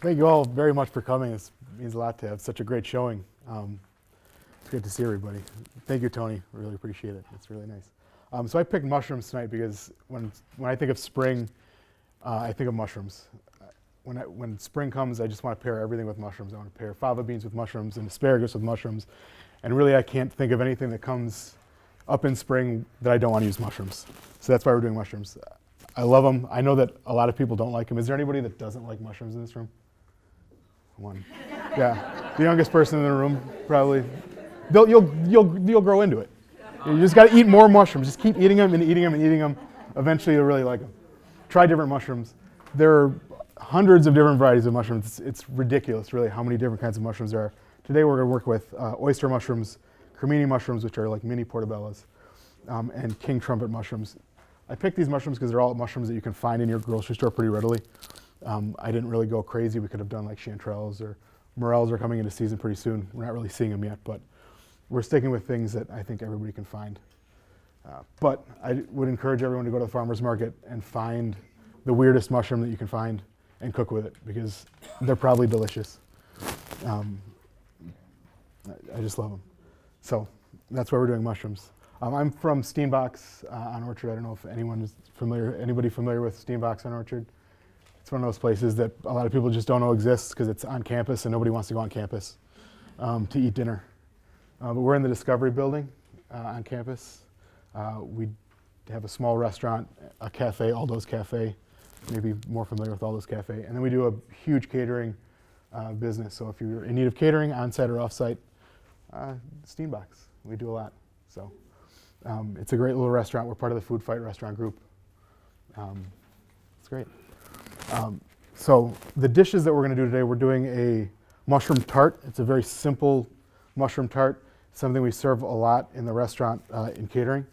Thank you all very much for coming. It means a lot to have such a great showing. It's great to see everybody. Thank you, Tony. Really appreciate it. It's really nice. So I picked mushrooms tonight because when I think of spring, I think of mushrooms. When spring comes, I just want to pair everything with mushrooms. I want to pair fava beans with mushrooms and asparagus with mushrooms. And really, I can't think of anything that comes up in spring that I don't want to use mushrooms. So that's why we're doing mushrooms. I love them. I know that a lot of people don't like them. Is there anybody that doesn't like mushrooms in this room? One. Yeah, the youngest person in the room, probably. You'll grow into it. You just got to eat more mushrooms. Just keep eating them and eating them and eating them. Eventually, you'll really like them. Try different mushrooms. There are hundreds of different varieties of mushrooms. It's ridiculous, really, how many different kinds of mushrooms there are. Today, we're going to work with oyster mushrooms, cremini mushrooms, which are like mini portobellos, and king trumpet mushrooms. I picked these mushrooms because they're all mushrooms that you can find in your grocery store pretty readily. I didn't really go crazy. We could have done like chanterelles, or morels are coming into season pretty soon. We're not really seeing them yet, but we're sticking with things that I think everybody can find. But I would encourage everyone to go to the farmer's market and find the weirdest mushroom that you can find and cook with it, because they're probably delicious. I just love them. So that's why we're doing mushrooms. I'm from Steenbock's on Orchard. I don't know if anybody familiar with Steenbock's on Orchard. It's one of those places that a lot of people just don't know exists because it's on campus and nobody wants to go on campus to eat dinner. But we're in the Discovery building on campus. We have a small restaurant, a cafe, Aldo's Cafe, maybe more familiar with Aldo's Cafe. And then we do a huge catering business. So if you're in need of catering, on-site or off-site, Steenbock's, we do a lot. So it's a great little restaurant. We're part of the Food Fight restaurant group. It's great. So the dishes that we're going to do today, we're doing a mushroom tart. It's a very simple mushroom tart, something we serve a lot in the restaurant in catering.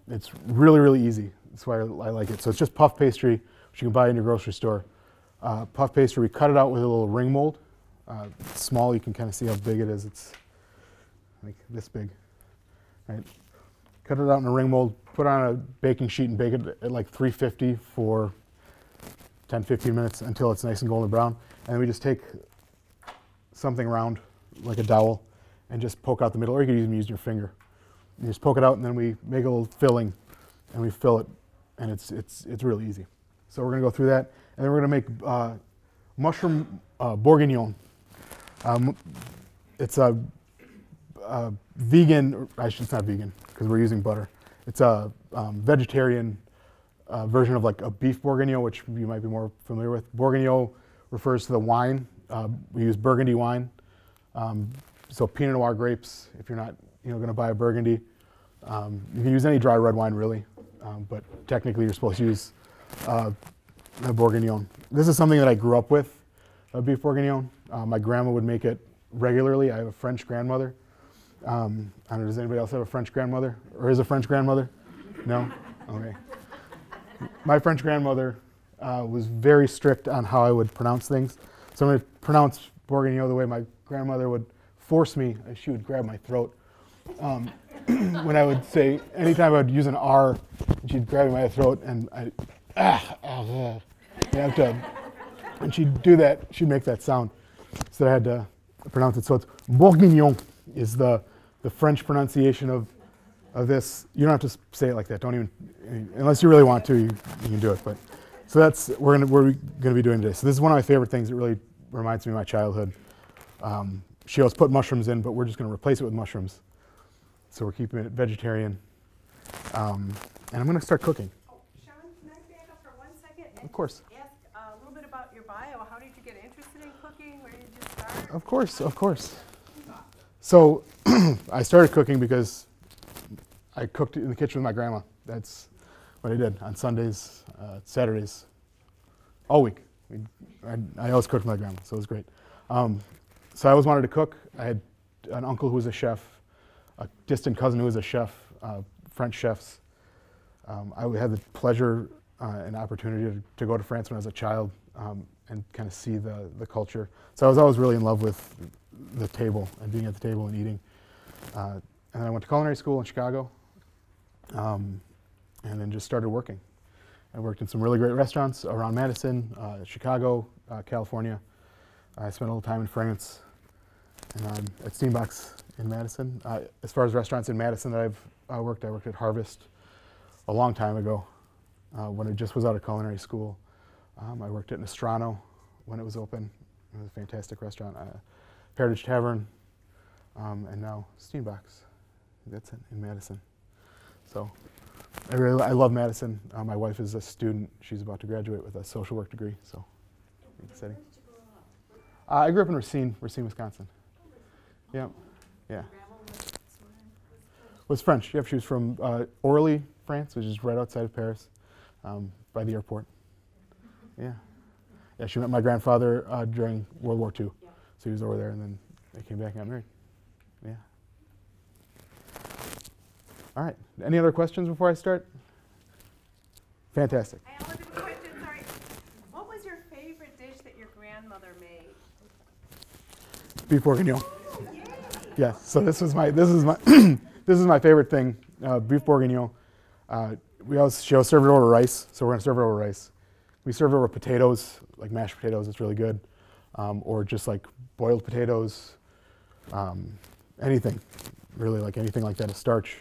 It's really, really easy. That's why I like it. So it's just puff pastry, which you can buy in your grocery store. Puff pastry, we cut it out with a little ring mold. It's small, you can kind of see how big it is. It's like this big, right? Cut it out in a ring mold, put it on a baking sheet and bake it at like 350 for 10-15 minutes until it's nice and golden brown. And then we just take something round, like a dowel, and just poke out the middle, or you could even use your finger. You just poke it out, and then we make a little filling, and we fill it, and it's really easy. So we're going to go through that, and then we're going to make mushroom bourguignon. It's a vegan, actually it's not vegan because we're using butter. It's a vegetarian version of like a beef bourguignon, which you might be more familiar with. Bourguignon refers to the wine. We use Burgundy wine. So Pinot Noir grapes, if you're not going to buy a Burgundy. You can use any dry red wine really, but technically you're supposed to use a bourguignon. This is something that I grew up with, a beef bourguignon. My grandma would make it regularly. I have a French grandmother. I don't know, does anybody else have a French grandmother? Or is a French grandmother? No? Okay. My French grandmother was very strict on how I would pronounce things. So I'm going to pronounce bourguignon the way my grandmother would force me. She would grab my throat. When I would say, anytime I would use an R, she'd grab my throat and and she'd do that, she'd make that sound. So I had to pronounce it. So it's bourguignon is the French pronunciation of this. You don't have to say it like that. Don't even, unless you really want to, you can do it. But so that's what we're gonna be doing today. So this is one of my favorite things. It really reminds me of my childhood. She always put mushrooms in, but we're just gonna replace it with mushrooms. So we're keeping it vegetarian. And I'm gonna start cooking. Oh, Sean, can I back up for 1 second? Of course. Ask a little bit about your bio. How did you get interested in cooking? Where did you start? Of course, of course. So I started cooking because I cooked in the kitchen with my grandma. That's what I did on Sundays, Saturdays, all week. I always cooked with my grandma, so it was great. So I always wanted to cook. I had an uncle who was a chef, a distant cousin who was a chef, French chefs. I had the pleasure and opportunity to go to France when I was a child and kind of see the culture. So I was always really in love with the table and being at the table and eating. And then I went to culinary school in Chicago and then just started working. I worked in some really great restaurants around Madison, Chicago, California. I spent a little time in France, and I'm at Steenbock's in Madison. As far as restaurants in Madison that I worked at Harvest a long time ago when it just was out of culinary school. I worked at Nostrano when it was open. It was a fantastic restaurant. Heritage Tavern, and now Steenbock's. That's it, in Madison. So I love Madison. My wife is a student. She's about to graduate with a social work degree, so exciting. I grew up in Racine, Wisconsin. Yeah, yeah. Was French. Yep, she was from Orly, France, which is right outside of Paris, by the airport. Yeah. Yeah, she met my grandfather during World War II. So he was over there, and then they came back and got married. Yeah. All right. Any other questions before I start? Fantastic. I have a question, sorry. What was your favorite dish that your grandmother made? Beef bourguignon. Yay! Yeah. So this is my this is my favorite thing. Beef bourguignon. She'll serve it over rice, so we're gonna serve it over rice. We serve it over potatoes, like mashed potatoes. It's really good, or just like boiled potatoes. Anything, really, like anything like that. A starch,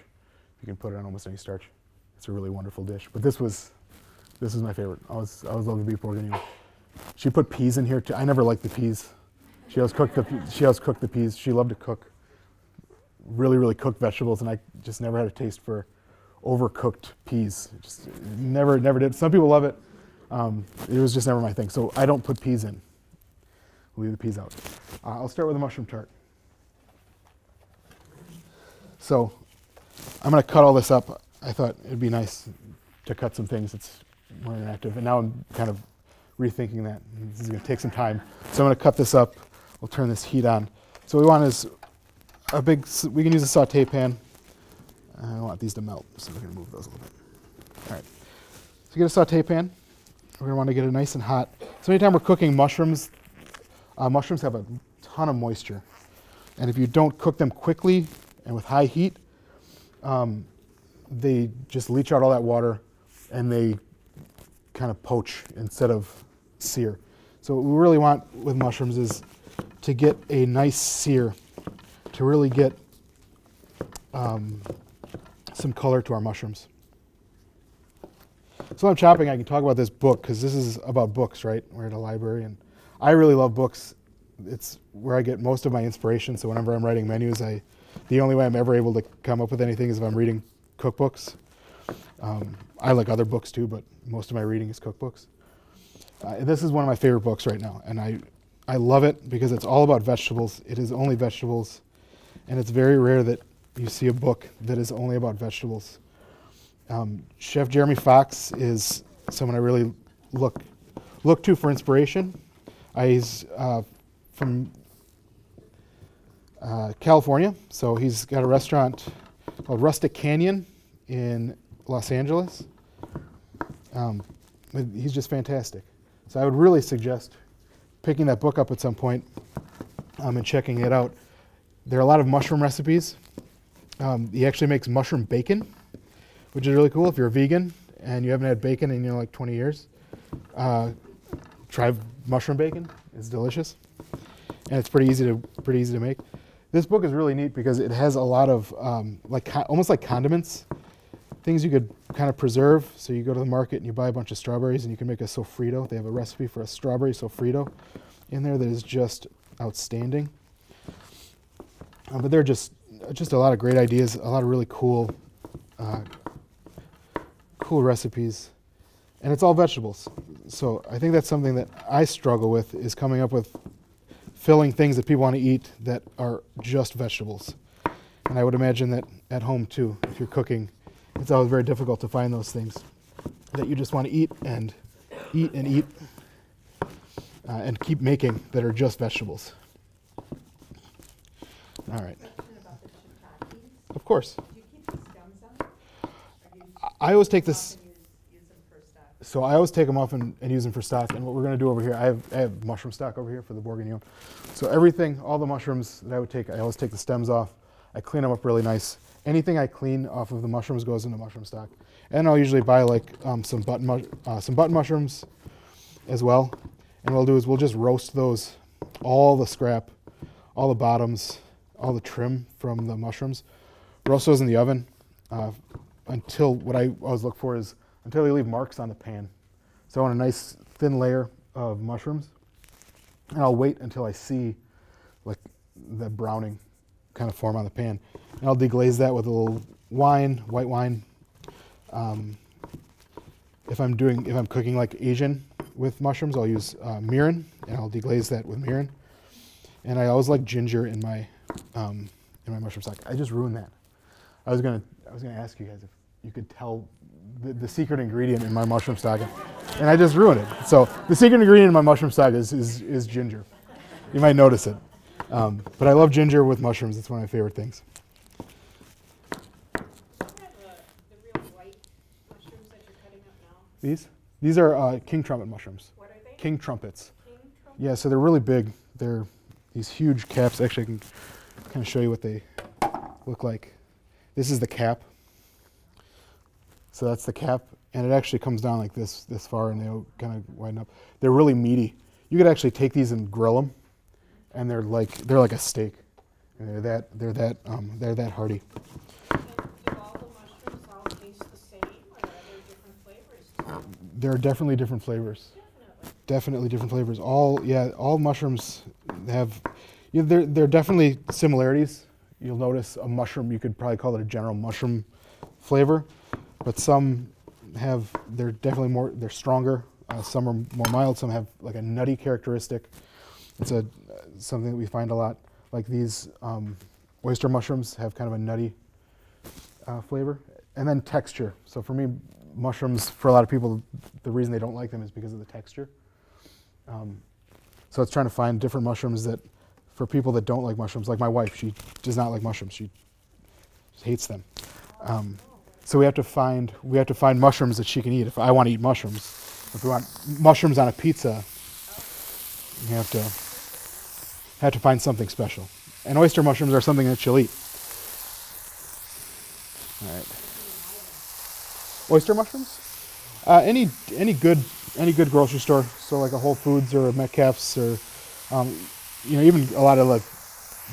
you can put it on almost any starch. It's a really wonderful dish. But this is my favorite. I always love the beef bourguignon. She put peas in here too. I never liked the peas. She always cooked the peas. She loved to cook really cooked vegetables, and I just never had a taste for overcooked peas. Just never did. Some people love it. It was just never my thing. So I don't put peas in. We'll leave the peas out. I'll start with a mushroom tart. So I'm going to cut all this up. I thought it'd be nice to cut some things. It's more interactive. And now I'm kind of rethinking that. This is going to take some time. So I'm going to cut this up. We'll turn this heat on. So what we want is we can use a saute pan. I want these to melt, so we're going to move those a little bit. All right. So get a saute pan. We're going to want to get it nice and hot. So anytime we're cooking mushrooms, mushrooms have a ton of moisture. And if you don't cook them quickly and with high heat, they just leach out all that water and they kind of poach instead of sear. So what we really want with mushrooms is to get a nice sear, to really get some color to our mushrooms. So while I'm chopping, I can talk about this book because this is about books, right? We're at a library, and I really love books. It's where I get most of my inspiration. So whenever I'm writing menus, the only way I'm ever able to come up with anything is if I'm reading cookbooks. I like other books too, but most of my reading is cookbooks. This is one of my favorite books right now, and I love it because it's all about vegetables. It is only vegetables, and it's very rare that you see a book that is only about vegetables. Chef Jeremy Fox is someone I really look to for inspiration. He's from California, so he's got a restaurant called Rustic Canyon in Los Angeles. He's just fantastic. So I would really suggest picking that book up at some point and checking it out. There are a lot of mushroom recipes. He actually makes mushroom bacon, which is really cool. If you're a vegan and you haven't had bacon in like 20 years, try mushroom bacon. It's delicious, and it's pretty easy to make. This book is really neat because it has a lot of almost like condiments, things you could kind of preserve. So you go to the market and you buy a bunch of strawberries and you can make a sofrito. They have a recipe for a strawberry sofrito in there that is just outstanding. But they're just a lot of great ideas, a lot of really cool recipes, and it's all vegetables. So I think that's something that I struggle with, is coming up with filling things that people want to eat that are just vegetables. And I would imagine that at home too, if you're cooking, it's always very difficult to find those things that you just want to eat and eat and keep making that are just vegetables. All right. Of course. Do you keep the stems on? I always take this. So I always take them off and use them for stock. And what we're going to do over here, I have mushroom stock over here for the bourguignon. So everything, all the mushrooms that I would take, I always take the stems off. I clean them up really nice. Anything I clean off of the mushrooms goes into mushroom stock. And I'll usually buy like some button mushrooms as well. And what we'll do is we'll just roast those all the scrap, all the bottoms, all the trim from the mushrooms. Roast those in the oven until what I always look for is until they leave marks on the pan. So I want a nice thin layer of mushrooms, and I'll wait until I see like the browning kind of form on the pan. And I'll deglaze that with a little wine, white wine. If I'm cooking like Asian with mushrooms, I'll use mirin, and I'll deglaze that with mirin. And I always like ginger in my mushroom stock. I just ruined that. I was gonna ask you guys if you could tell the secret ingredient in my mushroom stock, and I just ruined it. So the secret ingredient in my mushroom stock is ginger. You might notice it, but I love ginger with mushrooms. It's one of my favorite things. The real white mushrooms that you're cutting up now. These are king trumpet mushrooms. What are they? King trumpets. King trumpet? Yeah, so they're really big. They're these huge caps. Actually, I can kind of show you what they look like. This is the cap. So that's the cap, and it actually comes down like this far, and they kind of widen up. They're really meaty. You could actually take these and grill them, and they're like a steak. And they're that hearty. And do all the mushrooms all taste the same, or are there different flavors? There are definitely different flavors. Definitely different flavors. All mushrooms have. There are definitely similarities. You'll notice a mushroom. You could probably call it a general mushroom flavor, but some they're definitely more. They're stronger. Some are more mild. Some have like a nutty characteristic. It's something that we find a lot. Like these oyster mushrooms have kind of a nutty flavor, and then texture. So for me, mushrooms, for a lot of people, the reason they don't like them is because of the texture. So it's trying to find different mushrooms that, for people that don't like mushrooms, like my wife, she does not like mushrooms. She hates them. So we have to find mushrooms that she can eat. If I want to eat mushrooms, if we want mushrooms on a pizza, you have to find something special. And oyster mushrooms are something that she'll eat. All right. Oyster mushrooms? Any good grocery store. So like a Whole Foods or a Metcalf's or even a lot of like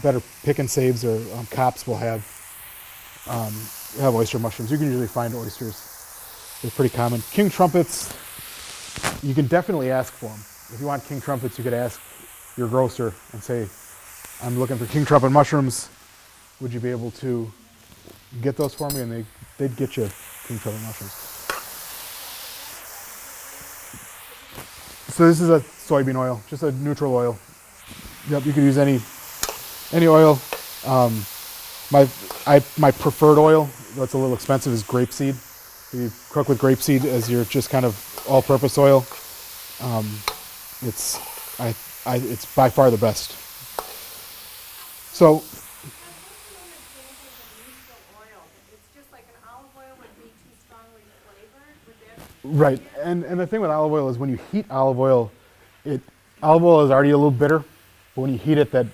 better pick and saves or Cops will have oyster mushrooms. You can usually find oysters. They're pretty common. King trumpets, you can definitely ask for them. If you want king trumpets, you could ask your grocer and say, I'm looking for king trumpet mushrooms. Would you be able to get those for me? And they'd get you king trumpet mushrooms. So this is a soybean oil, just a neutral oil. Yep, you could use any oil. My preferred oil, that's a little expensive, is grapeseed. You cook with grapeseed as your just kind of all-purpose oil. It's by far the best. So. Right, and the thing with olive oil is when you heat olive oil is already a little bitter, but when you heat it, that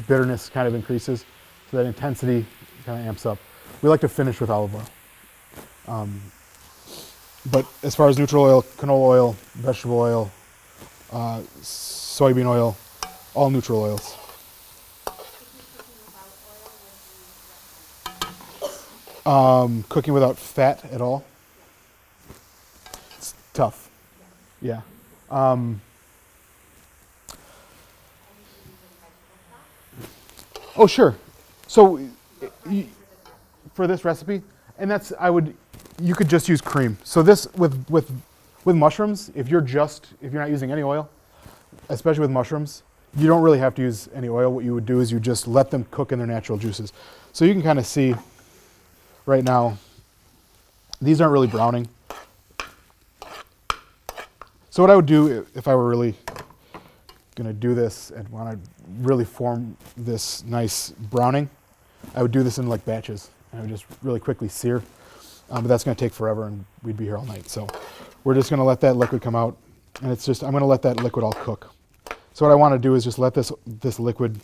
bitterness kind of increases, so that intensity kind of amps up. We like to finish with olive oil. But as far as neutral oil, canola oil, vegetable oil, soybean oil, all neutral oils. Cooking without fat at all. Tough, yeah. Oh, sure. So for this recipe, and you could just use cream. So this with mushrooms, if you're not using any oil, especially with mushrooms, you don't really have to use any oil. What you would do is you just let them cook in their natural juices. So you can kind of see right now, these aren't really browning. So what I would do if I were really going to do this and want to really form this nice browning, I would do this in like batches. I would just really quickly sear, but that's going to take forever and we'd be here all night. So we're just going to let that liquid come out, and I'm going to let that liquid all cook. So what I want to do is just let this liquid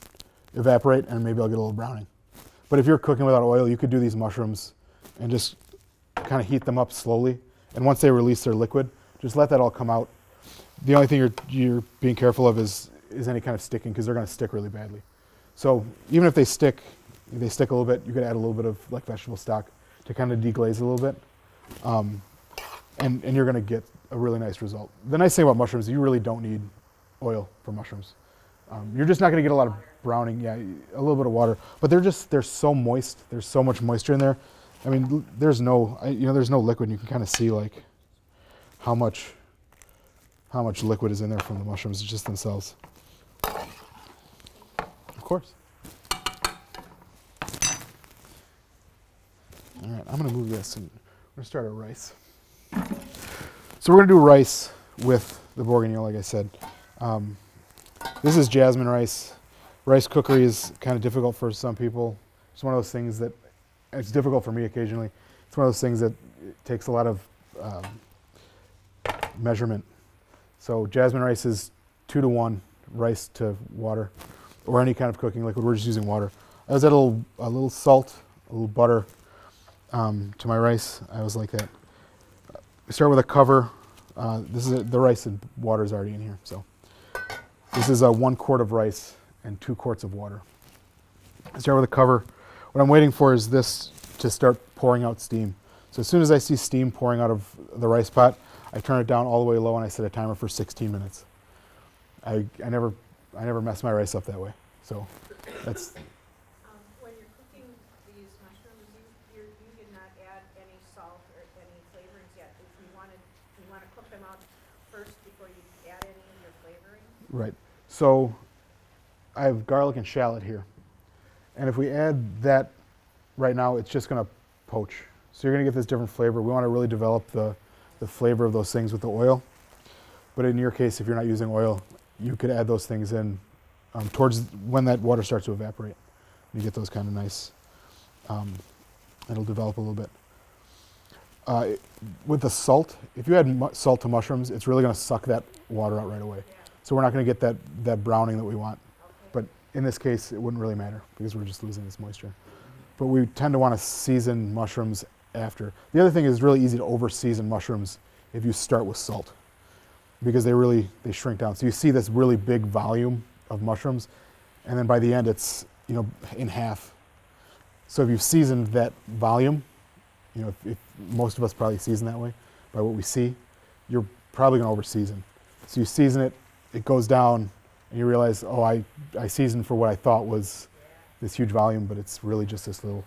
evaporate, and maybe I'll get a little browning. But if you're cooking without oil, you could do these mushrooms and just kind of heat them up slowly, and once they release their liquid, just let that all come out. The only thing you're being careful of is is any kind of sticking, because they're going to stick really badly. So even if they stick a little bit, you could add a little bit of like vegetable stock to kind of deglaze a little bit, and you're going to get a really nice result. The nice thing about mushrooms, you really don't need oil for mushrooms. You're just not going to get a lot of browning. Yeah, a little bit of water, but they're so moist. There's so much moisture in there. I mean, there's no liquid. You can kind of see like how much liquid is in there from the mushrooms just themselves. Of course. All right, I'm going to move this and we're going to start our rice. So we're going to do rice with the bourguignon, like I said. This is jasmine rice. Rice cookery is kind of difficult for some people. It's one of those things that, it's difficult for me occasionally. It's one of those things that takes a lot of measurement. So jasmine rice is 2 to 1 rice to water, or any kind of cooking liquid. We're just using water. I always add a little salt, a little butter to my rice. I always like that. We start with a cover. This is the rice and water is already in here. So this is 1 quart of rice and 2 quarts of water. I start with a cover. What I'm waiting for is this to start pouring out steam. So as soon as I see steam pouring out of the rice pot, I turn it down all the way low and I set a timer for 16 minutes. I never mess my rice up that way. So that's. When you're cooking these mushrooms, you did not add any salt or any flavorings yet. If you want to cook them out first before you add any of your flavoring. Right. So I have garlic and shallot here. And if we add that right now, it's just going to poach. So you're going to get this different flavor. We want to really develop the flavor of those things with the oil. But in your case, if you're not using oil, you could add those things in towards when that water starts to evaporate. You get those kind of nice, it'll develop a little bit. With the salt, if you add salt to mushrooms, it's really going to suck that water out right away. Yeah. So we're not going to get that browning that we want. Okay. But in this case, it wouldn't really matter because we're just losing this moisture. But we tend to want to season mushrooms after. The other thing is really easy to over-season mushrooms if you start with salt, because they shrink down. So you see this really big volume of mushrooms, and then by the end it's in half. So if you've seasoned that volume, if most of us probably season that way by what we see, you're probably going to over-season. So you season it, it goes down, and you realize, oh, I seasoned for what I thought was this huge volume, but it's really just this little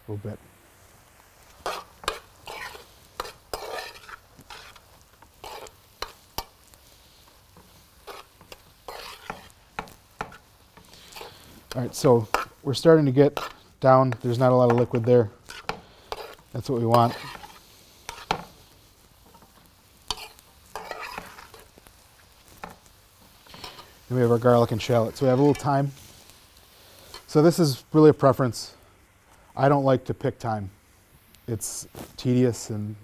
bit. All right, so we're starting to get down. There's not a lot of liquid there. That's what we want. And we have our garlic and shallot. So we have a little thyme. So this is really a preference. I don't like to pick thyme. It's tedious and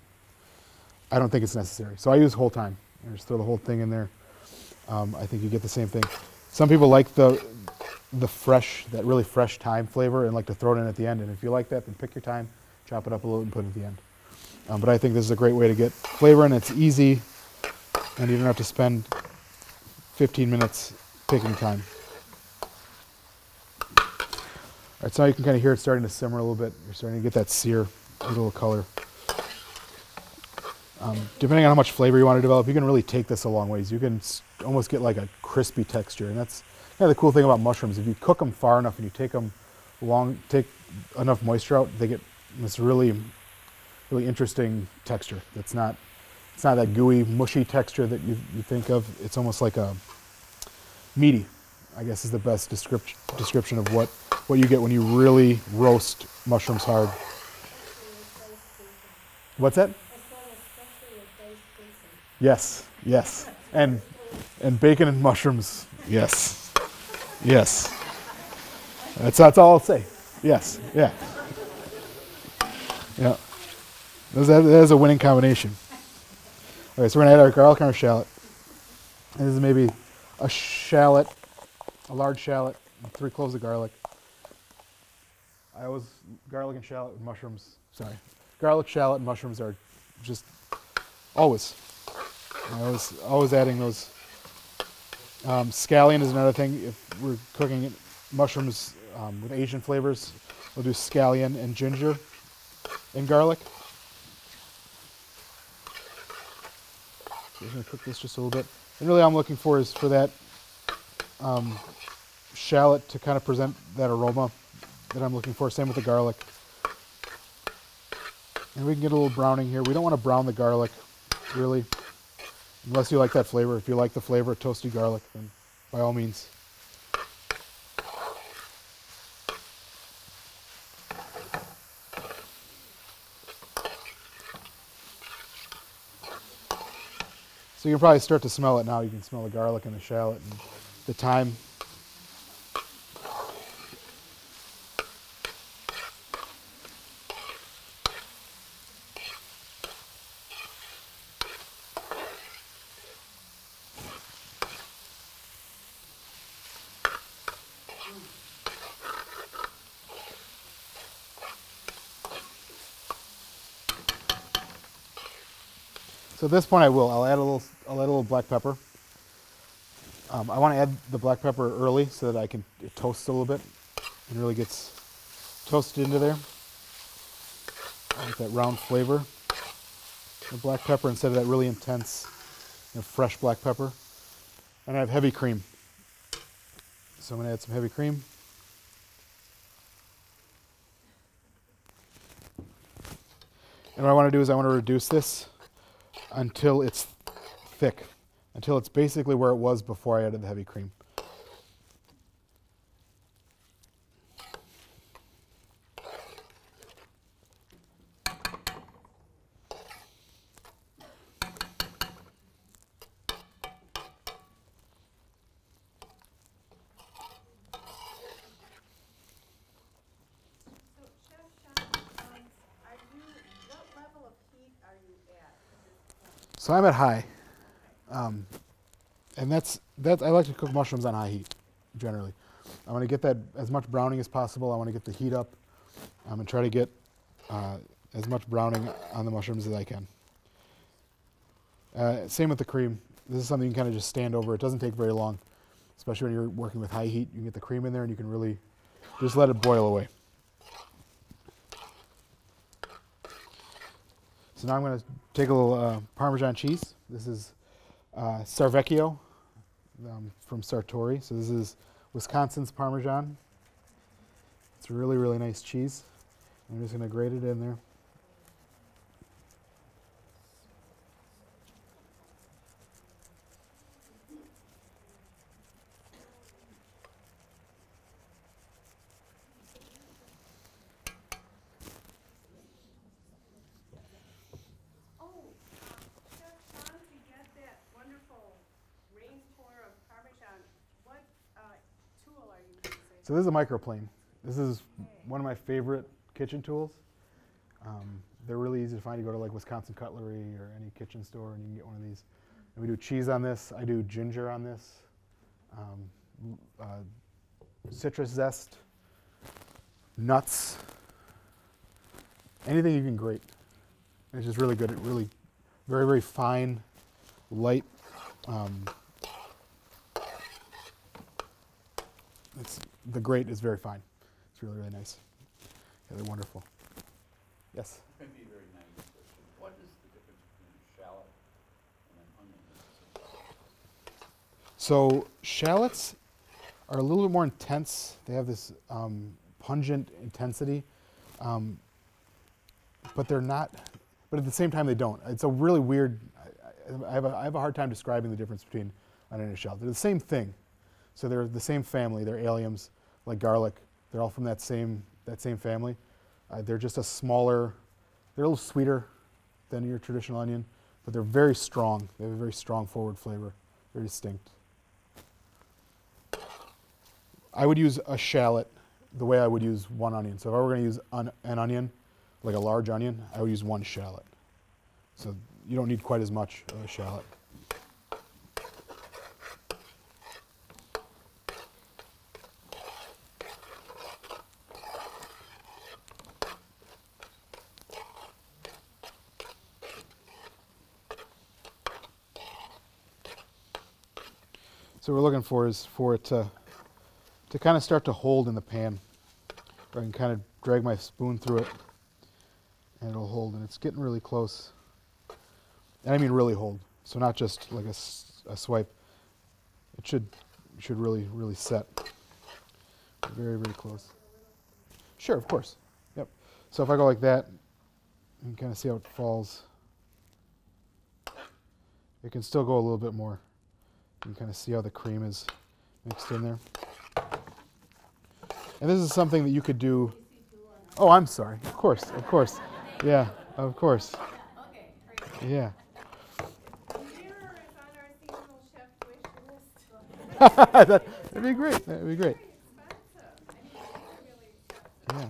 I don't think it's necessary. So I use whole thyme. I just throw the whole thing in there. I think you get the same thing. Some people like the that really fresh thyme flavor and like to throw it in at the end. And if you like that, then pick your thyme, chop it up a little and put it at the end. But I think this is a great way to get flavor, and it's easy, and you don't have to spend 15 minutes picking thyme. All right, so now you can kind of hear it starting to simmer a little bit. You're starting to get that sear, a little color. Depending on how much flavor you want to develop, you can really take this a long ways. You can almost get like a crispy texture, and that's kind of the cool thing about mushrooms. If you cook them far enough and you take enough moisture out, they get this really, really interesting texture. It's not that gooey, mushy texture that you think of. It's almost like a meaty, I guess is the best description of what you get when you really roast mushrooms hard. What's that? Yes, yes. And bacon and mushrooms, yes. Yes. That's all I'll say. Yes, yeah. Yeah. That is a winning combination. Okay, so we're going to add our garlic and our shallot. And this is maybe a shallot, a large shallot, and 3 cloves of garlic. Garlic and shallot and mushrooms, garlic, shallot, and mushrooms are just always adding those Scallion is another thing. If we're cooking mushrooms with Asian flavors, we'll do scallion and ginger and garlic. So we're going to cook this just a little bit. And really all I'm looking for is for that shallot to kind of present that aroma that I'm looking for. Same with the garlic. And we can get a little browning here. We don't want to brown the garlic, really, unless you like that flavor. If you like the flavor of toasty garlic, then by all means. So you can probably start to smell it now. You can smell the garlic and the shallot and the thyme. So at this point I'll add a little black pepper. I want to add the black pepper early so that it toasts a little bit and really gets toasted into there. I like that round flavor of black pepper instead of that really intense, fresh black pepper. And I have heavy cream. So I'm going to add some heavy cream. And what I want to do is I want to reduce this until it's thick, until it's basically where it was before I added the heavy cream. So I'm at high, and that's I like to cook mushrooms on high heat, generally. I want to get that as much browning as possible. I want to get the heat up. I'm going to try to get as much browning on the mushrooms as I can. Same with the cream. This is something you can kind of just stand over. It doesn't take very long, especially when you're working with high heat. You can get the cream in there and you can really just let it boil away. So now I'm going to take a little Parmesan cheese. This is Sarvecchio from Sartori. So this is Wisconsin's Parmesan. It's a really, really nice cheese. I'm just going to grate it in there. So this is a microplane. This is one of my favorite kitchen tools. They're really easy to find. You go to like Wisconsin Cutlery or any kitchen store and you can get one of these. And we do cheese on this. I do ginger on this. Citrus zest, nuts, anything you can grate. And it's just really good. It really, very, very fine, light. The grate is very fine. It's really, really nice. Yeah, they're wonderful. Yes? Maybe a very naive question. What is the difference between a shallot and an onion? So shallots are a little bit more intense. They have this pungent intensity, but they're not. But at the same time, they don't. It's a really weird. I have a hard time describing the difference between onion and a shallot. They're the same thing. So they're the same family. They're alliums, like garlic. They're all from that same family. They're just a smaller. They're a little sweeter than your traditional onion, but they're very strong. They have a very strong forward flavor, very distinct. I would use a shallot the way I would use one onion. So if I were going to use an onion, like a large onion, I would use one shallot. So you don't need quite as much of a shallot. So what we're looking for is for it to kind of start to hold in the pan. Or I can kind of drag my spoon through it and it'll hold, and it's getting really close. And I mean really hold, so not just like a swipe. It should really, really set. Very, very close. Sure, of course. Yep. So if I go like that, you can kind of see how it falls. It can still go a little bit more. You can kind of see how the cream is mixed in there. And this is something that you could do. Oh, I'm sorry. Of course, of course. Yeah, of course. Yeah. That'd be great. That'd be great. Yeah.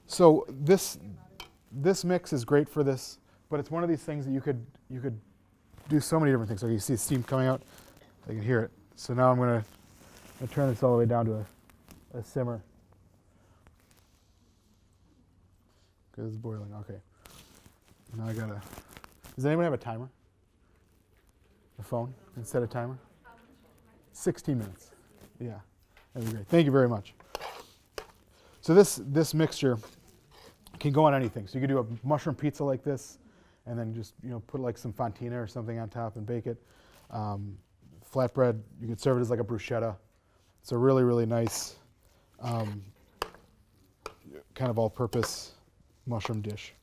So this mix is great for this, but it's one of these things that you could do so many different things. So you see steam coming out, I can hear it. So now I'm gonna turn this all the way down to a simmer. Because it's boiling. Okay. Now I gotta. Does anyone have a timer? A phone instead of timer? 16 minutes. Yeah, that'd be great. Thank you very much. So this mixture can go on anything. So you could do a mushroom pizza like this, and then just put like some fontina or something on top and bake it. Flatbread, you could serve it as like a bruschetta. It's a really, really nice kind of all-purpose mushroom dish.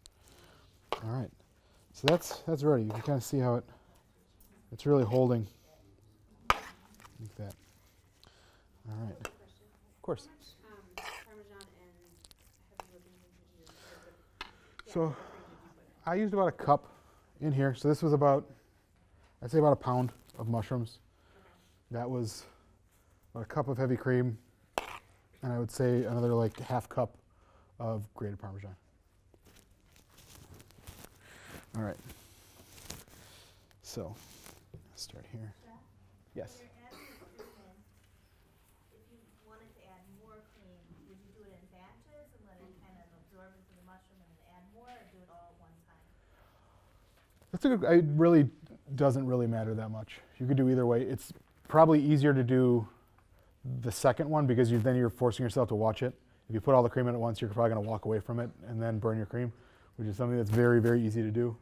All right, so that's ready. You can kind of see how it's really holding like that. All right, of course. Parmesan and heavy whipping cream. So I used about a cup in here. So this was I'd say about a pound of mushrooms. That was about a cup of heavy cream, and I would say another like half cup of grated Parmesan. All right. So let's start here. Yes. If you wanted to add more cream, would you do it in batches and let it kind of absorb into the mushroom and then add more, or do it all at one time? That's a good. It really doesn't really matter that much. You could do either way. It's probably easier to do the second one because then you're forcing yourself to watch it. If you put all the cream in at once, you're probably going to walk away from it and then burn your cream, which is something that's very, very easy to do.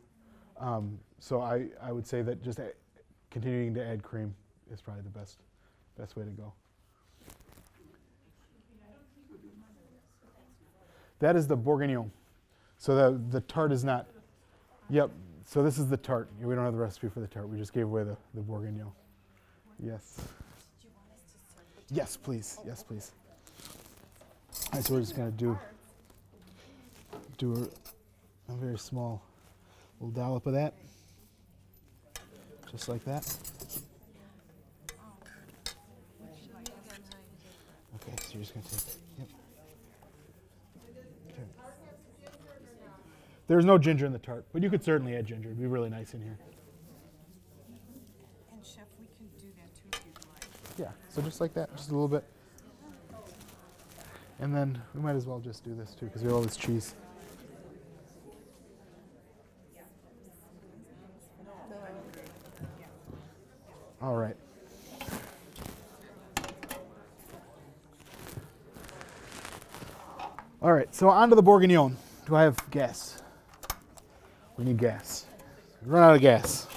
So I would say that just continuing to add cream is probably the best way to go. That is the bourguignon. So the tart is not. Yep. So this is the tart. We don't have the recipe for the tart. We just gave away the bourguignon. Yes. Yes, please. Yes, please. All right, so we're just going to do a very small little dollop of that. Just like that. Okay, so you're just going to take it. Yep. Okay. There's no ginger in the tart, but you could certainly add ginger. It'd be really nice in here. And Chef, we can do that too if you'd like. Yeah, so just like that, just a little bit. And then we might as well just do this too, because we have all this cheese. All right. All right, so on to the bourguignon. Do I have gas? We need gas. We run out of gas.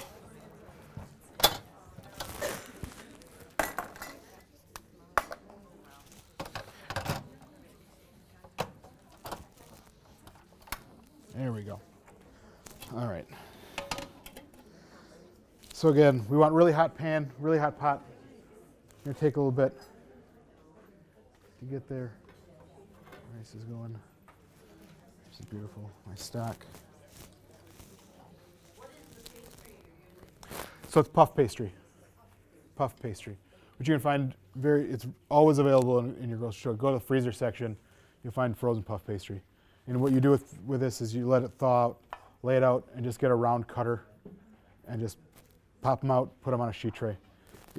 There we go. All right. So again, we want really hot pan, really hot pot. It's gonna take a little bit to get there. Rice is going. This is beautiful. My stock. So it's puff pastry. Puff pastry, which you can find it's always available in your grocery store. Go to the freezer section, you'll find frozen puff pastry. And what you do with this is you let it thaw out, lay it out, and just get a round cutter and just pop them out, put them on a sheet tray.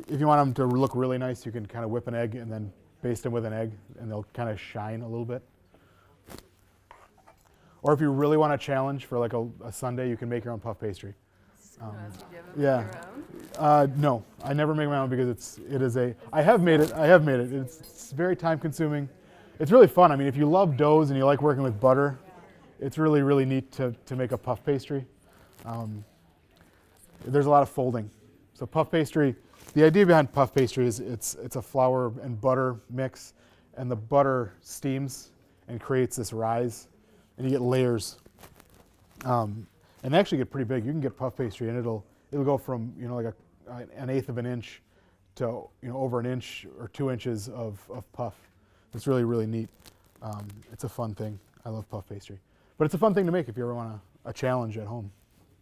If you want them to look really nice, you can kind of whip an egg and then baste them with an egg, and they'll kind of shine a little bit. Or if you really want a challenge for like a Sunday, you can make your own puff pastry. Did you ever yeah. make your own? No, I never make my own because it is a. I have made it. I have made it. It's very time consuming. It's really fun. I mean, if you love doughs and you like working with butter, it's really neat to make a puff pastry. There's a lot of folding. So puff pastry. The idea behind puff pastry is it's a flour and butter mix, and the butter steams and creates this rise, and you get layers. And they actually get pretty big. You can get puff pastry, and it'll go from like an eighth of an inch to over an inch or 2 inches of puff. It's really neat. It's a fun thing. I love puff pastry, but it's a fun thing to make if you ever want a challenge at home.